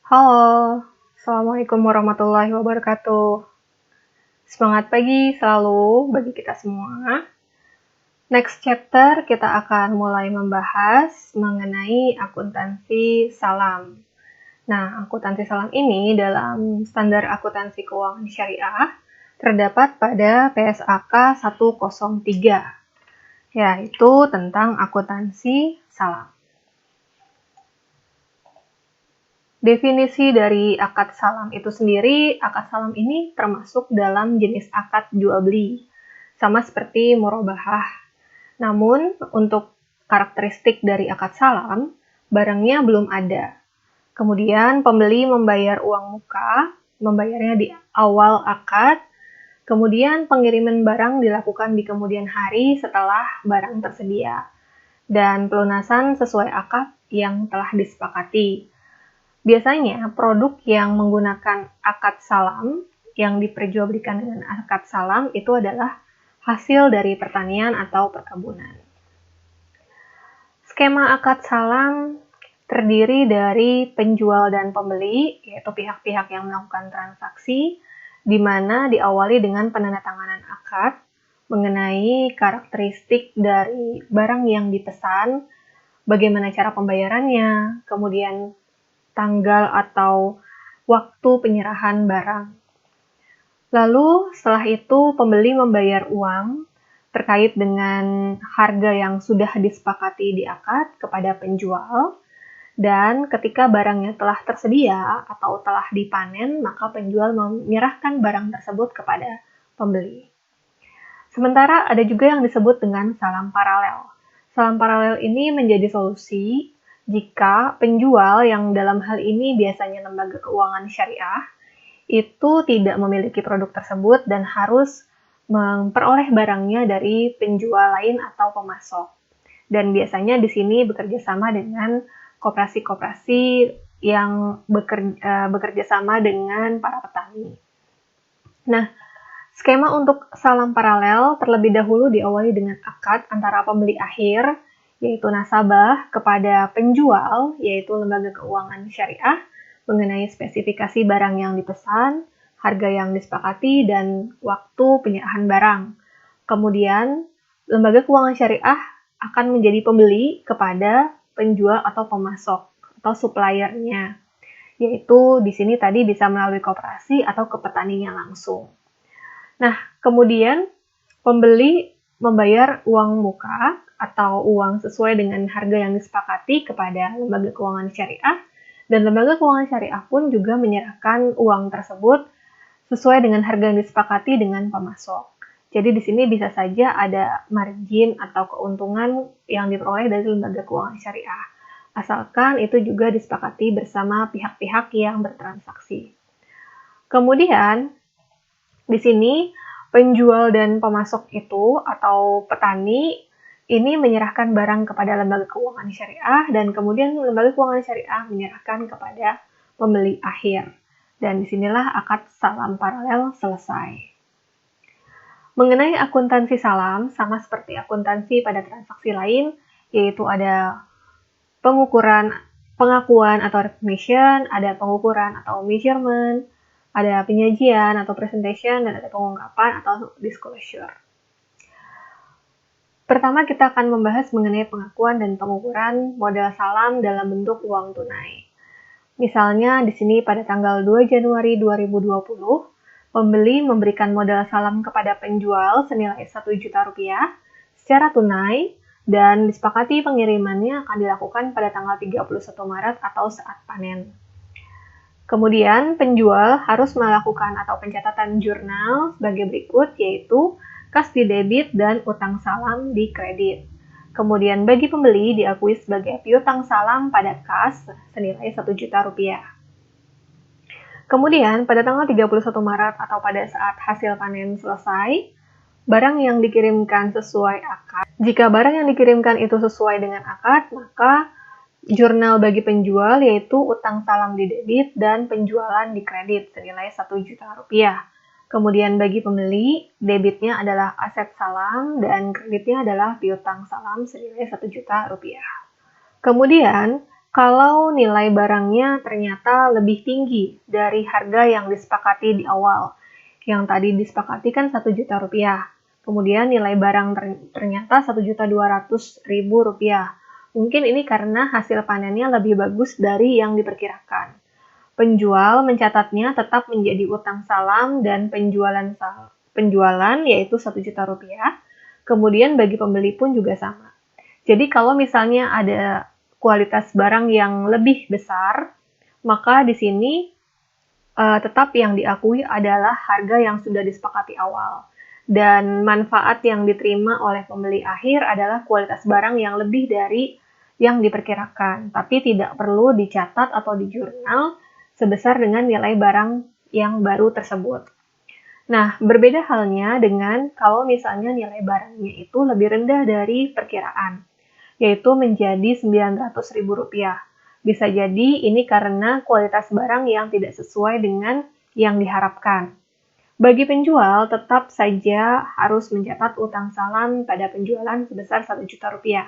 Halo, Assalamualaikum warahmatullahi wabarakatuh. Semangat pagi selalu bagi kita semua. Next chapter kita akan mulai membahas mengenai akuntansi salam. Nah, akuntansi salam ini dalam standar akuntansi keuangan syariah terdapat pada PSAK 103, yaitu tentang akuntansi salam. Definisi dari akad salam itu sendiri, akad salam ini termasuk dalam jenis akad jual beli, sama seperti murabahah. Namun, untuk karakteristik dari akad salam, barangnya belum ada. Kemudian, pembeli membayar uang muka, membayarnya di awal akad, kemudian pengiriman barang dilakukan di kemudian hari setelah barang tersedia, dan pelunasan sesuai akad yang telah disepakati. Biasanya produk yang menggunakan akad salam, yang diperjualbelikan dengan akad salam itu adalah hasil dari pertanian atau perkebunan. Skema akad salam terdiri dari penjual dan pembeli, yaitu pihak-pihak yang melakukan transaksi, di mana diawali dengan penandatanganan akad mengenai karakteristik dari barang yang dipesan, bagaimana cara pembayarannya, kemudian tanggal atau waktu penyerahan barang. Lalu setelah itu pembeli membayar uang terkait dengan harga yang sudah disepakati di akad kepada penjual, dan ketika barangnya telah tersedia atau telah dipanen, maka penjual menyerahkan barang tersebut kepada pembeli. Sementara ada juga yang disebut dengan salam paralel. Salam paralel ini menjadi solusi jika penjual, yang dalam hal ini biasanya lembaga keuangan syariah, itu tidak memiliki produk tersebut dan harus memperoleh barangnya dari penjual lain atau pemasok. Dan biasanya di sini bekerja sama dengan koperasi-koperasi yang bekerja sama dengan para petani. Nah, skema untuk salam paralel terlebih dahulu diawali dengan akad antara pembeli akhir, yaitu nasabah, kepada penjual, yaitu lembaga keuangan syariah, mengenai spesifikasi barang yang dipesan, harga yang disepakati, dan waktu penyerahan barang. Kemudian, lembaga keuangan syariah akan menjadi pembeli kepada penjual atau pemasok atau suppliernya, yaitu di sini tadi bisa melalui koperasi atau ke petaninya langsung. Nah, kemudian pembeli membayar uang muka atau uang sesuai dengan harga yang disepakati kepada lembaga keuangan syariah, dan lembaga keuangan syariah pun juga menyerahkan uang tersebut sesuai dengan harga yang disepakati dengan pemasok. Jadi di sini bisa saja ada margin atau keuntungan yang diperoleh dari lembaga keuangan syariah, asalkan itu juga disepakati bersama pihak-pihak yang bertransaksi. Kemudian di sini penjual dan pemasok itu atau petani ini menyerahkan barang kepada lembaga keuangan syariah, dan kemudian lembaga keuangan syariah menyerahkan kepada pembeli akhir. Dan disinilah akad salam paralel selesai. Mengenai akuntansi salam, sama seperti akuntansi pada transaksi lain, yaitu ada pengakuan atau recognition, ada pengukuran atau measurement, ada penyajian atau presentation, dan ada pengungkapan atau disclosure. Pertama, kita akan membahas mengenai pengakuan dan pengukuran modal salam dalam bentuk uang tunai. Misalnya, di sini pada tanggal 2 Januari 2020, pembeli memberikan modal salam kepada penjual senilai Rp1.000.000 secara tunai, dan disepakati pengirimannya akan dilakukan pada tanggal 31 Maret atau saat panen. Kemudian, penjual harus melakukan atau pencatatan jurnal sebagai berikut, yaitu kas di debit dan utang salam di kredit. Kemudian bagi pembeli diakui sebagai piutang salam pada kas senilai Rp1.000.000. Kemudian pada tanggal 31 Maret atau pada saat hasil panen selesai, barang yang dikirimkan sesuai akad. Jika barang yang dikirimkan itu sesuai dengan akad, maka jurnal bagi penjual yaitu utang salam di debit dan penjualan di kredit senilai Rp1.000.000. Kemudian bagi pembeli, debitnya adalah aset salam dan kreditnya adalah piutang salam senilai Rp1.000.000. Kemudian, Kalau nilai barangnya ternyata lebih tinggi dari harga yang disepakati di awal. Yang tadi disepakati kan 1 juta rupiah. Kemudian nilai barang ternyata 1.200.000 rupiah. Mungkin ini karena hasil panennya lebih bagus dari yang diperkirakan. Penjual mencatatnya tetap menjadi utang salam dan penjualan yaitu 1 juta rupiah. Kemudian bagi pembeli pun juga sama. Jadi kalau misalnya ada kualitas barang yang lebih besar, maka di sini tetap yang diakui adalah harga yang sudah disepakati awal. Dan manfaat yang diterima oleh pembeli akhir adalah kualitas barang yang lebih dari yang diperkirakan, tapi tidak perlu dicatat atau di jurnal sebesar dengan nilai barang yang baru tersebut. Nah, berbeda halnya dengan kalau misalnya nilai barangnya itu lebih rendah dari perkiraan, yaitu menjadi Rp900.000. Bisa jadi ini karena kualitas barang yang tidak sesuai dengan yang diharapkan. Bagi penjual, tetap saja harus mencatat utang salam pada penjualan sebesar 1 juta rupiah,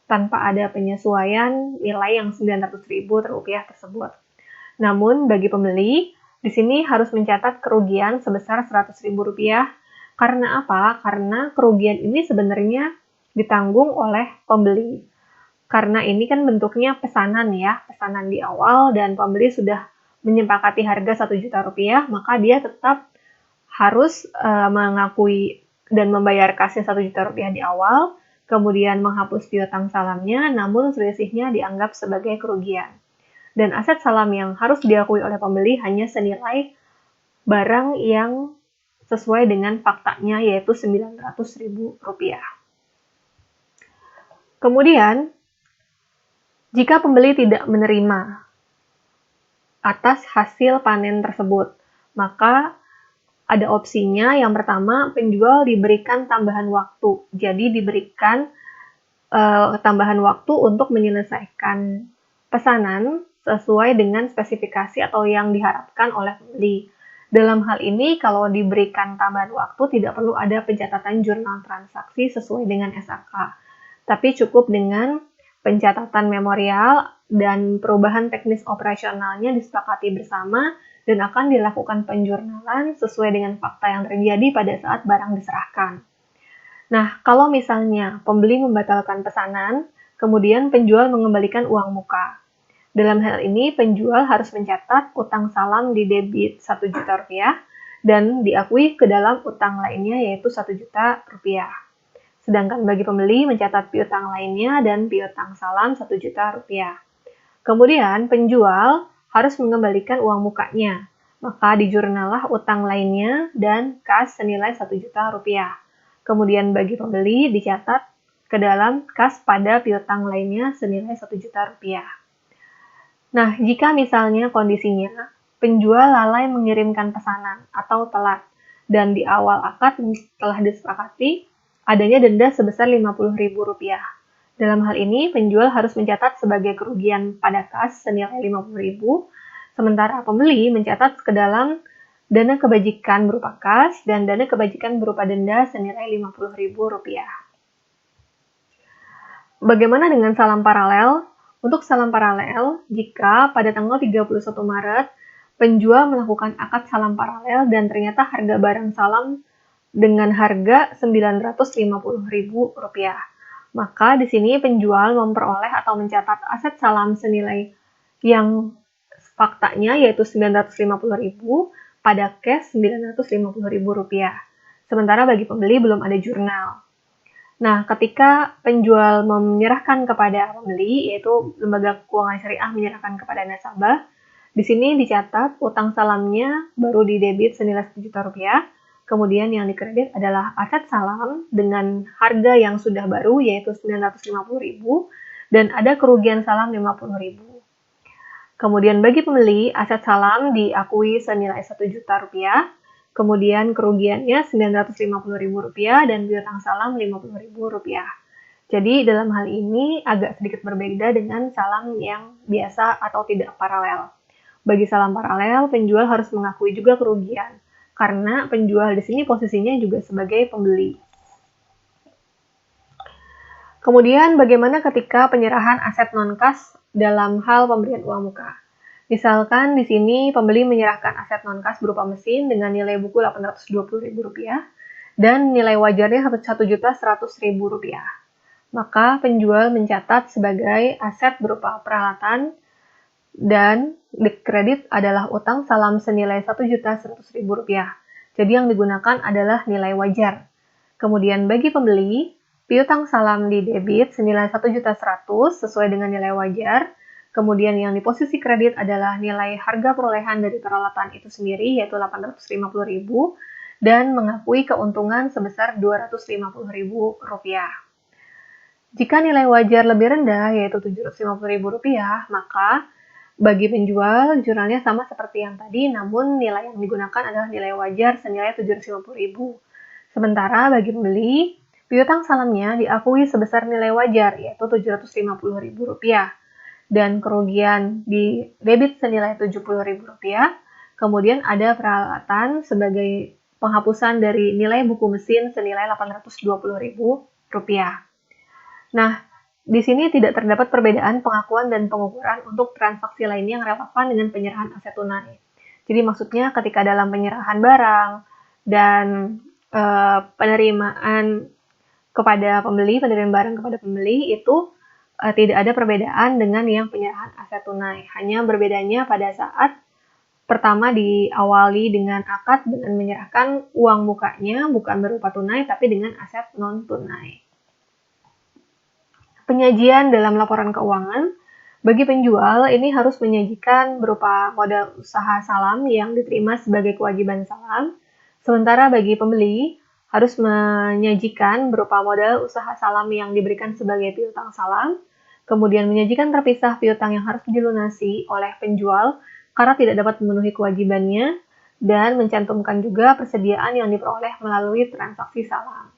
tanpa ada penyesuaian nilai yang 900.000 rupiah tersebut. Namun, bagi pembeli, di sini harus mencatat kerugian sebesar 100.000 rupiah. Karena apa? Karena kerugian ini sebenarnya ditanggung oleh pembeli. Karena ini kan bentuknya pesanan ya, pesanan di awal dan pembeli sudah menyepakati harga 1 juta rupiah, maka dia tetap harus mengakui dan membayar kasnya 1 juta rupiah di awal, kemudian menghapus piutang salamnya, namun selisihnya dianggap sebagai kerugian. Dan aset salam yang harus diakui oleh pembeli hanya senilai barang yang sesuai dengan faktanya, yaitu Rp900.000. Kemudian, jika pembeli tidak menerima atas hasil panen tersebut, maka ada opsinya. Yang pertama, penjual diberikan tambahan waktu. Jadi diberikan tambahan waktu untuk menyelesaikan pesanan sesuai dengan spesifikasi atau yang diharapkan oleh pembeli. Dalam hal ini, kalau diberikan tambahan waktu, tidak perlu ada pencatatan jurnal transaksi sesuai dengan SAK. Tapi cukup dengan pencatatan memorial dan perubahan teknis operasionalnya disepakati bersama dan akan dilakukan penjurnalan sesuai dengan fakta yang terjadi pada saat barang diserahkan. Nah, kalau misalnya pembeli membatalkan pesanan, kemudian penjual mengembalikan uang muka. Dalam hal ini, penjual harus mencatat utang salam di debit 1 juta rupiah dan diakui ke dalam utang lainnya yaitu 1 juta rupiah. Sedangkan bagi pembeli mencatat piutang lainnya dan piutang salam 1 juta rupiah. Kemudian, penjual harus mengembalikan uang mukanya, maka dijurnallah utang lainnya dan kas senilai 1 juta rupiah. Kemudian bagi pembeli dicatat ke dalam kas pada piutang lainnya senilai 1 juta rupiah. Nah, jika misalnya kondisinya penjual lalai mengirimkan pesanan atau telat dan di awal akad telah disepakati adanya denda sebesar Rp50.000. Dalam hal ini, penjual harus mencatat sebagai kerugian pada kas senilai Rp50.000, sementara pembeli mencatat ke dalam dana kebajikan berupa kas dan dana kebajikan berupa denda senilai Rp50.000. Bagaimana dengan salam paralel? Untuk salam paralel, jika pada tanggal 31 Maret, penjual melakukan akad salam paralel dan ternyata harga barang salam dengan harga Rp950.000. Maka di sini penjual memperoleh atau mencatat aset salam senilai yang faktanya yaitu Rp950.000 pada cash Rp950.000. Sementara bagi pembeli belum ada jurnal. Nah, ketika penjual menyerahkan kepada pembeli, yaitu lembaga keuangan syariah menyerahkan kepada nasabah, di sini dicatat utang salamnya baru didebit senilai Rp1 juta. Kemudian yang dikredit adalah aset salam dengan harga yang sudah baru yaitu Rp950.000 dan ada kerugian salam Rp50.000. Kemudian bagi pembeli, aset salam diakui senilai Rp1 juta, kemudian kerugiannya Rp950.000 dan piutang salam Rp50.000. Jadi dalam hal ini agak sedikit berbeda dengan salam yang biasa atau tidak paralel. Bagi salam paralel, penjual harus mengakui juga kerugian, karena penjual di sini posisinya juga sebagai pembeli. Kemudian bagaimana ketika penyerahan aset non-kas dalam hal pemberian uang muka? Misalkan di sini pembeli menyerahkan aset non-kas berupa mesin dengan nilai buku Rp820.000 dan nilai wajarnya Rp1.100.000. Maka penjual mencatat sebagai aset berupa peralatan dan kredit adalah utang salam senilai Rp1.100.000. Jadi yang digunakan adalah nilai wajar. Kemudian bagi pembeli, piutang salam di debit senilai Rp1.100.000 sesuai dengan nilai wajar. Kemudian yang di posisi kredit adalah nilai harga perolehan dari peralatan itu sendiri yaitu Rp850.000 dan mengakui keuntungan sebesar Rp250.000. Jika nilai wajar lebih rendah yaitu Rp750.000, maka bagi penjual jurnalnya sama seperti yang tadi, namun nilai yang digunakan adalah nilai wajar senilai Rp750.000. Sementara bagi pembeli, piutang salamnya diakui sebesar nilai wajar yaitu Rp750.000 dan kerugian di debit senilai Rp70.000. Kemudian ada peralatan sebagai penghapusan dari nilai buku mesin senilai Rp820.000. Nah, di sini tidak terdapat perbedaan pengakuan dan pengukuran untuk transaksi lainnya yang relevan dengan penyerahan aset tunai. Jadi maksudnya ketika dalam penyerahan barang dan penerimaan kepada pembeli, penerimaan barang kepada pembeli itu tidak ada perbedaan dengan yang penyerahan aset tunai. Hanya berbedanya pada saat pertama diawali dengan akad dengan menyerahkan uang mukanya bukan berupa tunai tapi dengan aset non-tunai. Penyajian dalam laporan keuangan, bagi penjual ini harus menyajikan berupa modal usaha salam yang diterima sebagai kewajiban salam, sementara bagi pembeli harus menyajikan berupa modal usaha salam yang diberikan sebagai piutang salam, kemudian menyajikan terpisah piutang yang harus dilunasi oleh penjual karena tidak dapat memenuhi kewajibannya, dan mencantumkan juga persediaan yang diperoleh melalui transaksi salam.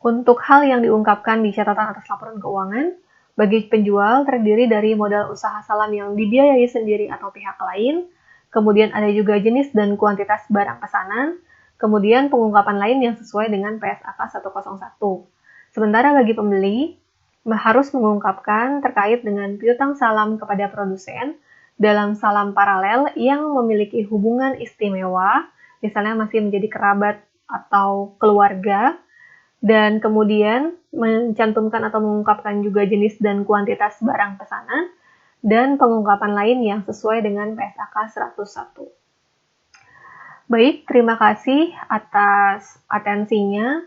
Untuk hal yang diungkapkan di catatan atas laporan keuangan, bagi penjual terdiri dari modal usaha salam yang dibiayai sendiri atau pihak lain, kemudian ada juga jenis dan kuantitas barang pesanan, kemudian pengungkapan lain yang sesuai dengan PSAK 101. Sementara bagi pembeli, harus mengungkapkan terkait dengan piutang salam kepada produsen dalam salam paralel yang memiliki hubungan istimewa, misalnya masih menjadi kerabat atau keluarga, dan kemudian mencantumkan atau mengungkapkan juga jenis dan kuantitas barang pesanan, dan pengungkapan lain yang sesuai dengan PSAK 101. Baik, terima kasih atas atensinya.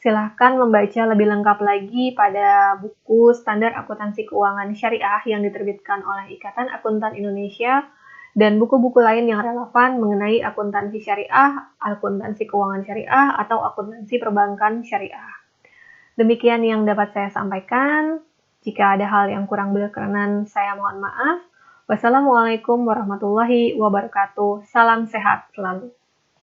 Silahkan membaca lebih lengkap lagi pada buku Standar Akuntansi Keuangan Syariah yang diterbitkan oleh Ikatan Akuntan Indonesia dan buku-buku lain yang relevan mengenai akuntansi syariah, akuntansi keuangan syariah, atau akuntansi perbankan syariah. Demikian yang dapat saya sampaikan. Jika ada hal yang kurang berkenan, saya mohon maaf. Wassalamualaikum warahmatullahi wabarakatuh. Salam sehat selalu.